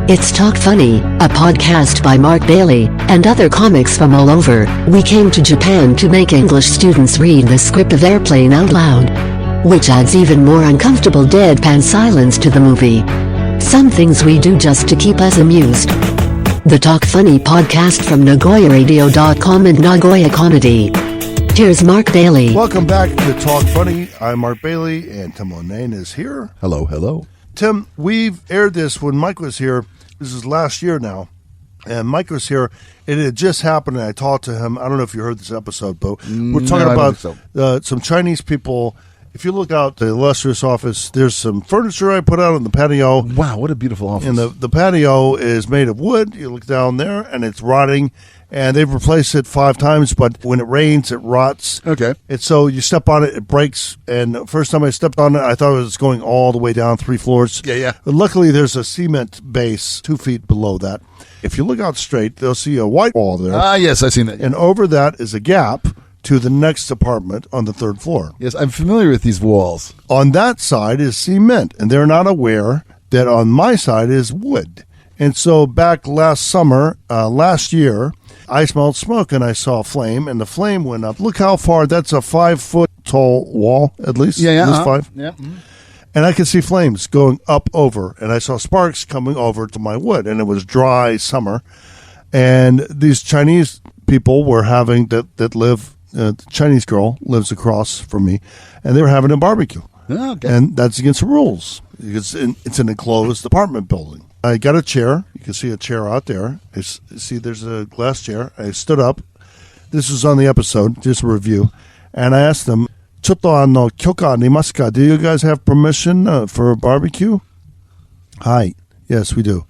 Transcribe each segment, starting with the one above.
It's Talk Funny, a podcast by Mark Bailey, and other comics from all over. We came to Japan to make English students read the script of Airplane out loud, which adds even more uncomfortable deadpan silence to the movie. Some things we do just to keep us amused. The Talk Funny podcast from NagoyaRadio.com and Nagoya Comedy. Here's Mark Bailey. Welcome back to Talk Funny. I'm Mark Bailey, and Tim Lennane is here. Hello, hello. Tim, we've aired this when Mike was here. This is last year now. And Mike was here. It had just happened, and I talked to him. I don't know if you heard this episode, but we're talking about some Chinese people. If you look out the illustrious office, there's some furniture I put out on the patio. Wow, what a beautiful office. And the patio is made of wood. You look down there, and it's rotting. And they've replaced it 5 times, but when it rains, it rots. Okay. And so you step on it, it breaks. And the first time I stepped on it, I thought it was going all the way down 3 floors. Yeah. But luckily, there's a cement base 2 feet below that. If you look out straight, they'll see a white wall there. Ah, yes, I've seen that. And over that is a gap to the next apartment on the 3rd floor. Yes, I'm familiar with these walls. On that side is cement, and they're not aware that on my side is wood. And so back last summer, last year, I smelled smoke and I saw a flame, and the flame went up. Look how far. That's a 5-foot tall wall, at least. Yeah. At least 5. Yeah. And I could see flames going up over, and I saw sparks coming over to my wood, and it was dry summer. And these Chinese people were having, that live, the Chinese girl lives across from me, and they were having a barbecue. Oh, okay. And that's against the rules. It's an enclosed apartment building. I got a chair. You can see a chair out there. See, there's a glass chair. I stood up. This was on the episode, just a review. And I asked them, "Chotto no kyoka arimasu ka? Do you guys have permission for a barbecue?" "Hi. Yes, we do."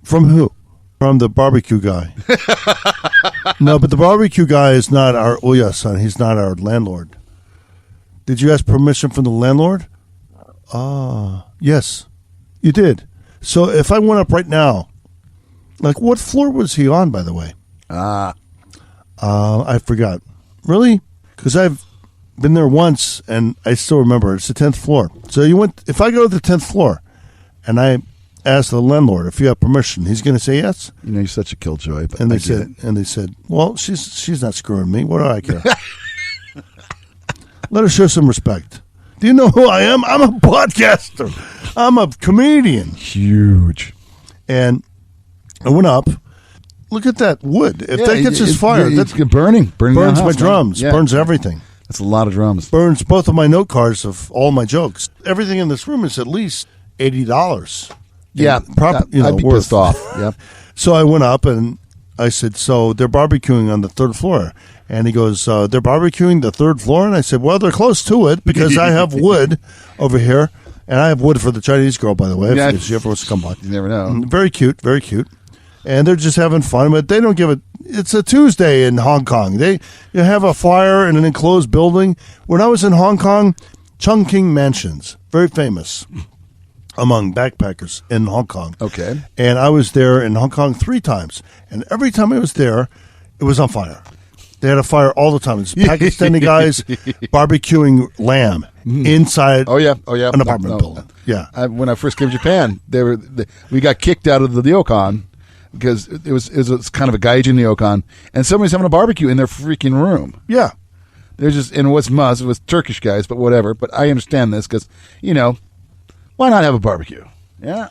"From who?" "From the barbecue guy." "No, but the barbecue guy is not our Oya-san. He's not our landlord." "Did you ask permission from the landlord?" Yes, you did. So if I went up right now, like, what floor was he on, by the way? I forgot. Really? Because I've been there once, and I still remember. It's the 10th floor. So if I go to the 10th floor, and I ask the landlord if you have permission, he's going to say yes? You know, you're such a killjoy. But and they said, well, she's not screwing me. What do I care? Let her show some respect. Do you know who I am? I'm a podcaster. I'm a comedian. Huge. And I went up. Look at that wood. If that catches fire, it's burns my drums, burns everything. That's a lot of drums. Burns both of my note cards of all my jokes. Everything in this room is at least $80. Yeah, I'd be pissed off. Yeah. So I went up and I said, "So they're barbecuing on the 3rd floor." And he goes, "They're barbecuing the 3rd floor?" And I said, "Well, they're close to it because I have wood over here. And I have wood for the Chinese girl, by the way, if she ever wants to come by." You never know. Very cute, very cute. And they're just having fun, but they don't give it. It's a Tuesday in Hong Kong. You have a fire in an enclosed building. When I was in Hong Kong, Chungking Mansions, very famous among backpackers in Hong Kong. Okay. And I was there in Hong Kong 3 times. And every time I was there, it was on fire. They had a fire all the time. It's Pakistani guys barbecuing lamb inside an apartment building. Yeah. When I first came to Japan, we got kicked out of the ryokan because it was kind of a gaijin ryokan, and somebody's having a barbecue in their freaking room. Yeah. They're just, and what's must, it was Turkish guys, but whatever. But I understand this because, why not have a barbecue? Yeah.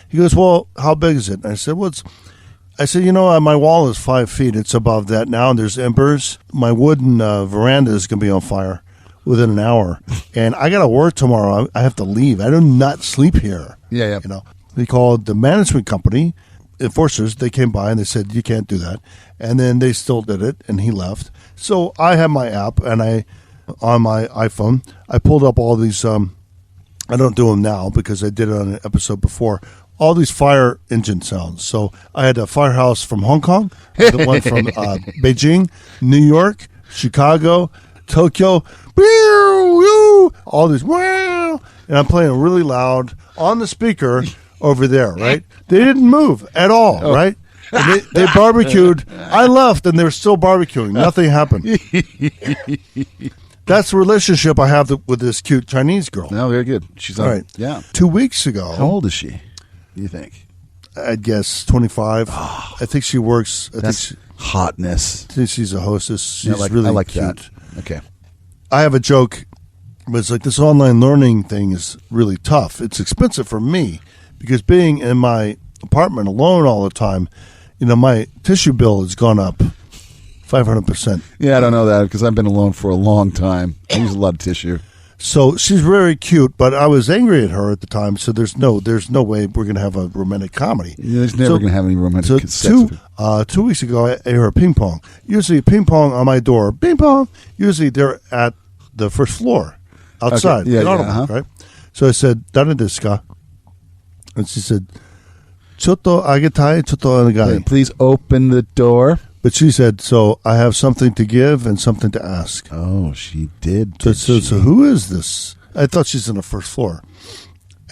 He goes, "Well, how big is it?" And I said, my wall is 5 feet. It's above that now, and there's embers. My wooden veranda is going to be on fire within an hour. And I got to work tomorrow. I have to leave. I do not sleep here. Yeah. They called the management company, enforcers. They came by, and they said, "You can't do that." And then they still did it, and he left. So I have my app, and on my iPhone, I pulled up all these, I don't do them now because I did it on an episode before, all these fire engine sounds. So I had a firehouse from Hong Kong, the one from Beijing, New York, Chicago, Tokyo, all these, and I'm playing really loud on the speaker over there, right? They didn't move at all, right? And they barbecued. I left, and they were still barbecuing. Nothing happened. That's the relationship I have with this cute Chinese girl. No, very good. She's all right. Yeah. 2 weeks ago. How old is she, do you think? I'd guess 25. I think she works. That's hotness. I think she's a hostess. She's I really like cute. that. Okay. I have a joke, but it's like this online learning thing is really tough. It's expensive for me because being in my apartment alone all the time, my tissue bill has gone up 500%. Yeah, I don't know that because I've been alone for a long time. I use a lot of tissue. So she's very cute, but I was angry at her at the time. So there's no way we're going to have a romantic comedy. Yeah, there's never going to have any romantic sex. 2 weeks ago, I heard ping pong. Usually ping pong on my door. Ping pong. Usually they're at the first floor outside. Okay. Yeah, right? So I said, "Dane desu ka?" And she said, "Chotto agetai, chotto onegai." Please open the door. But she said, "So I have something to give and something to ask." Oh, she did. So who is this? I thought she's on the first floor.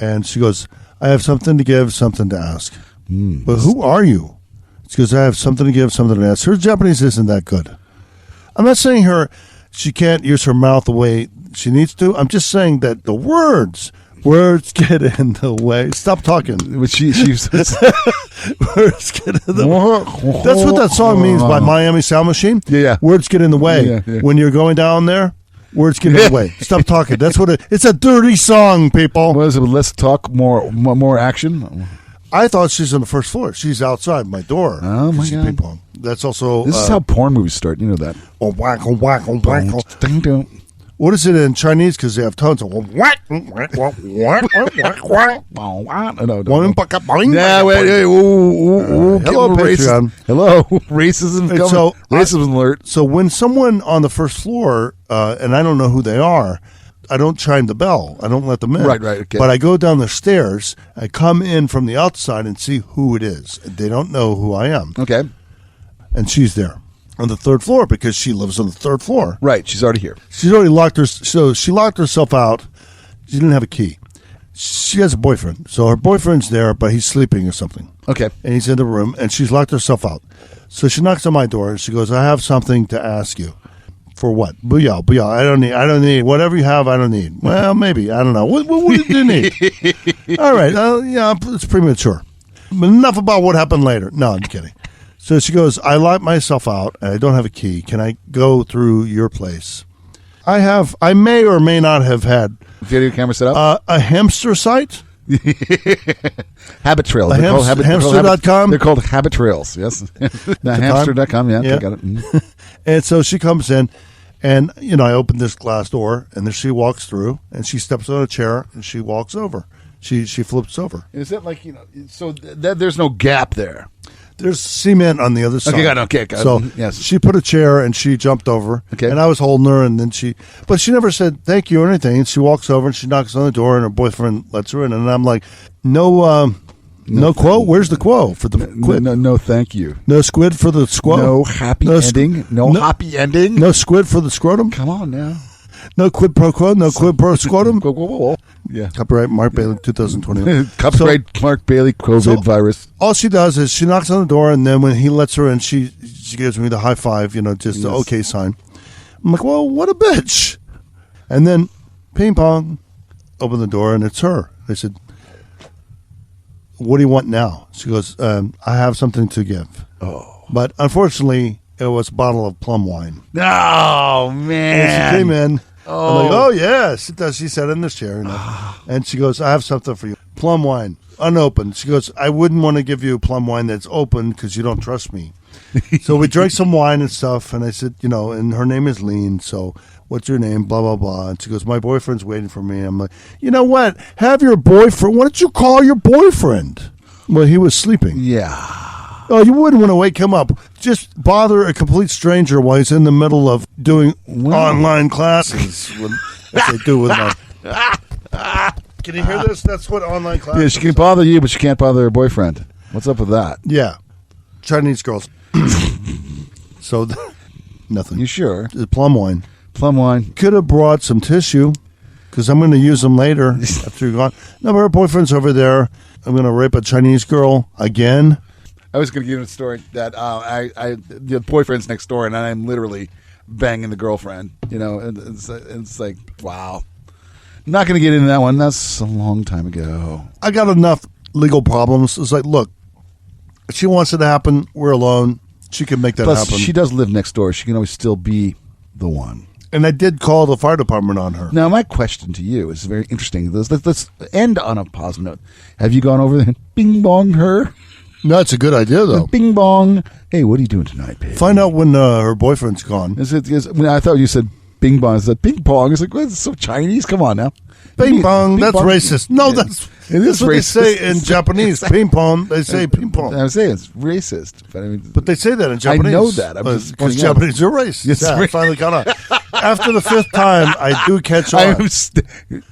And she goes, "I have something to give, something to ask." But who are you? She goes, "I have something to give, something to ask." Her Japanese isn't that good. I'm not saying she can't use her mouth the way she needs to. I'm just saying that the words get in the way. Stop talking. But she words get in the way. That's what that song means by Miami Sound Machine. Yeah. Words get in the way. Yeah. When you're going down there, words get in the way. Stop talking. That's what it's a dirty song, people. What is it? Let's talk more action. I thought she's on the first floor. She's outside my door. Oh, my God. Ping pong. That's also... This is how porn movies start. You know that. Oh, whack, oh, whack, oh, whack, oh. Ding, ding. What is it in Chinese? Because they have tones of whack, whack, whack, whack, whack, whack. No. Yeah, wait. Hello, Patreon. Hello, racism. Racism alert. So when someone on the first floor, and I don't know who they are, I don't chime the bell. I don't let them in. Right, okay. But I go down the stairs. I come in from the outside and see who it is. They don't know who I am. Okay. And she's there on the third floor because she lives on the third floor. Right. She's already here. She's already locked her. So she locked herself out. She didn't have a key. She has a boyfriend. So her boyfriend's there, but he's sleeping or something. Okay. And he's in the room, and she's locked herself out. So she knocks on my door, and she goes, "I have something to ask you." For what? Booyah. I don't need. Whatever you have, I don't need. Well, maybe. I don't know. What do you need? All right. Yeah, it's premature. But enough about what happened later. No, I'm kidding. So she goes, "I locked myself out, and I don't have a key. Can I go through your place?" I may or may not have had Video camera set up? a hamster site. Habit trails. Hamster.com. They're called habit trails. Yes. Hamster.com. Yeah. Got it. And so she comes in, and I open this glass door, and then she walks through, and she steps on a chair, and she walks over. She flips over. Is it like So there's no gap there. There's cement on the other side. Okay, got it. So yes. She put a chair and she jumped over. Okay. And I was holding her, and then but she never said thank you or anything. And she walks over and she knocks on the door, and her boyfriend lets her in. And I'm like, no quote. Where's the quote for the quid? No, thank you. No squid for the squo. No happy ending. No happy ending. No squid for the scrotum. Come on now. No quid pro quo. No quid pro scrotum. Yeah. Copyright Mark Bailey 2021. Copyright Mark Bailey COVID virus. All she does is she knocks on the door, and then when he lets her in, she gives me the high five, just the okay sign. I'm like, well, what a bitch. And then ping pong, open the door, and it's her. I said, "What do you want now?" She goes, "I have something to give." Oh. But unfortunately, it was a bottle of plum wine. Oh, man. And she came in. I'm like, "Oh, yeah." She sat in this chair. And she goes, "I have something for you. Plum wine, unopened." She goes, "I wouldn't want to give you plum wine that's open because you don't trust me." So we drank some wine and stuff. And I said, and her name is Lean. So what's your name? Blah, blah, blah. And she goes, "My boyfriend's waiting for me." I'm like, "You know what? Have your boyfriend. Why don't you call your boyfriend?" Well, he was sleeping. Yeah. Oh, you wouldn't want to wake him up. Just bother a complete stranger while he's in the middle of doing online classes. As they do with my... Can you hear this? That's what online classes Yeah, she can bother you, but she can't bother her boyfriend. What's up with that? Yeah. Chinese girls. So, nothing. You sure? Plum wine. Plum wine. Could have brought some tissue, because I'm going to use them later after you're gone. No, but her boyfriend's over there. I'm going to rape a Chinese girl again. I was going to give you a story that the boyfriend's next door, and I'm literally banging the girlfriend. And it's like, wow. Not going to get into that one. That's a long time ago. I got enough legal problems. It's like, look, She wants it to happen. We're alone. She can make that Plus, happen. she does live next door. She can always still be the one. And I did call the fire department on her. Now, my question to you is very interesting. Let's end on a positive note. Have you gone over there and bing bong her? No, it's a good idea, though. Bing bong. Hey, what are you doing tonight, baby? Find out when her boyfriend's gone. I thought you said bing bong. Is that ping pong? It's like, well, it's so Chinese. Come on now. Ping pong, that's bong. racist. No, Yeah. that's what racist. they say in Japanese. Ping pong, they say ping pong. I was saying it's racist. But, I mean, But they say that in Japanese. know that. I'm just Because pointing out. Japanese are racist. Yes, Yeah, I right. finally caught on. After the fifth time, I do catch I on. am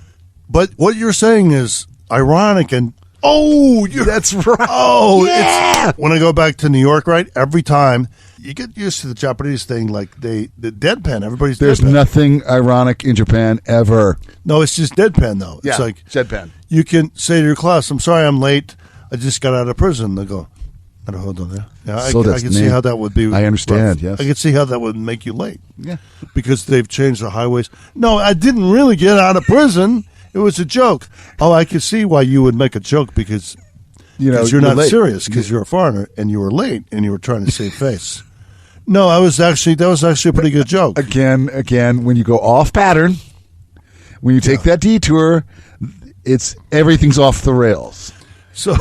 But what you're saying is ironic and that's right. Oh, Yeah! it's when I go back to New York, right? Every time you get used to the Japanese thing, like the deadpan. Everybody's There's deadpan. nothing ironic in Japan ever. No, it's just deadpan though. It's like deadpan. you can say to your class, "I'm sorry, I'm late. I just got out of prison." They go, "Hold on there." Yeah, I can see how that would be. I understand, rough. yes. I can see how that would make you late. Yeah. Because they've changed the highways. No, I didn't really get out of prison. It was a joke. Oh, I can see why you would make a joke because you're not late. serious because you're a foreigner and you were late and you were trying to save face. No, that was actually a pretty good joke. Again, when you go off pattern, when you take that detour, everything's off the rails. So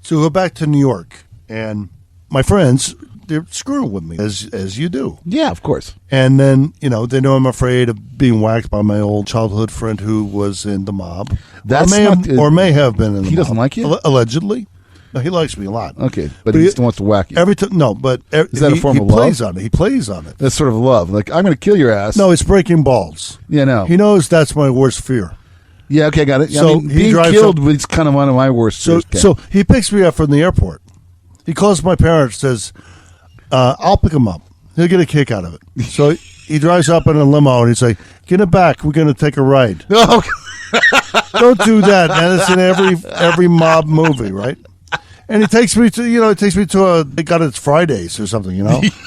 go back to New York, and my friends, they're screwing with me as you do. Yeah, of course. And then they know I'm afraid of being whacked by my old childhood friend who was in the mob. That's or may have been in the mob. He doesn't like you? Allegedly. No, he likes me a lot. Okay, but he still wants to whack you. Every time, no, but Is that a form he of love? plays on it. He plays on it. That's sort of love. Like, I'm going to kill your ass. No, it's breaking balls. Yeah, no. He knows that's my worst fear. Yeah, okay, got it. Yeah, So I mean, he being drives killed up- was kind of one of my worst fears. So he picks me up from the airport. He calls my parents, says, I'll pick him up. He'll get a kick out of it. So he drives up in a limo, and he's like, get in back. We're going to take a ride. Oh, Don't do that, man. It's in every mob movie, right? And he takes me to they got it Fridays or something,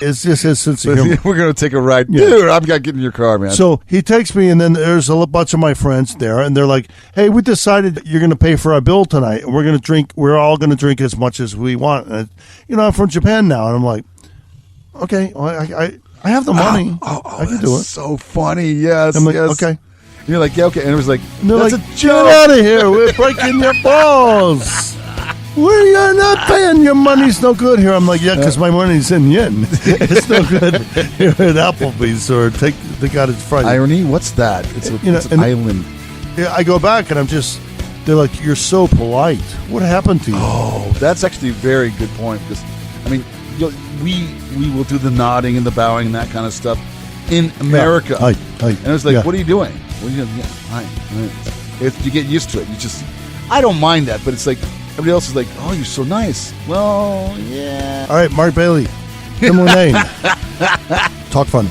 It's just his sense of humor. we're going to take a ride. Yeah. Dude, I'm going to get in your car, man. So he takes me, and then there's a bunch of my friends there, and they're like, hey, we decided you're going to pay for our bill tonight, and we're all going to drink as much as we want. And, I'm from Japan now, and I'm like, okay, well, I have the money. I can do it. So funny, yes. I'm like, yes. okay. And you're like, yeah, okay. And it was like, And they're that's like, a get joke. out of here. We're breaking your balls. You're not paying. Your money's no good here. I'm like, yeah, because my money's in yen. It's no good here at Applebee's or they got it Friday. Irony? What's that? It's an island. Yeah, I go back and they're like, you're so polite. What happened to you? Oh, that's actually a very good point because, I mean, we will do the nodding and the bowing and that kind of stuff in America. Hi. And it was like, Yeah. what are you doing? What are you doing? Yeah, hi. You get used to it. I don't mind that, but it's like, everybody else is like, oh, you're so nice. Well, yeah. All right, Mark Bailey, Lennane. Talk funny.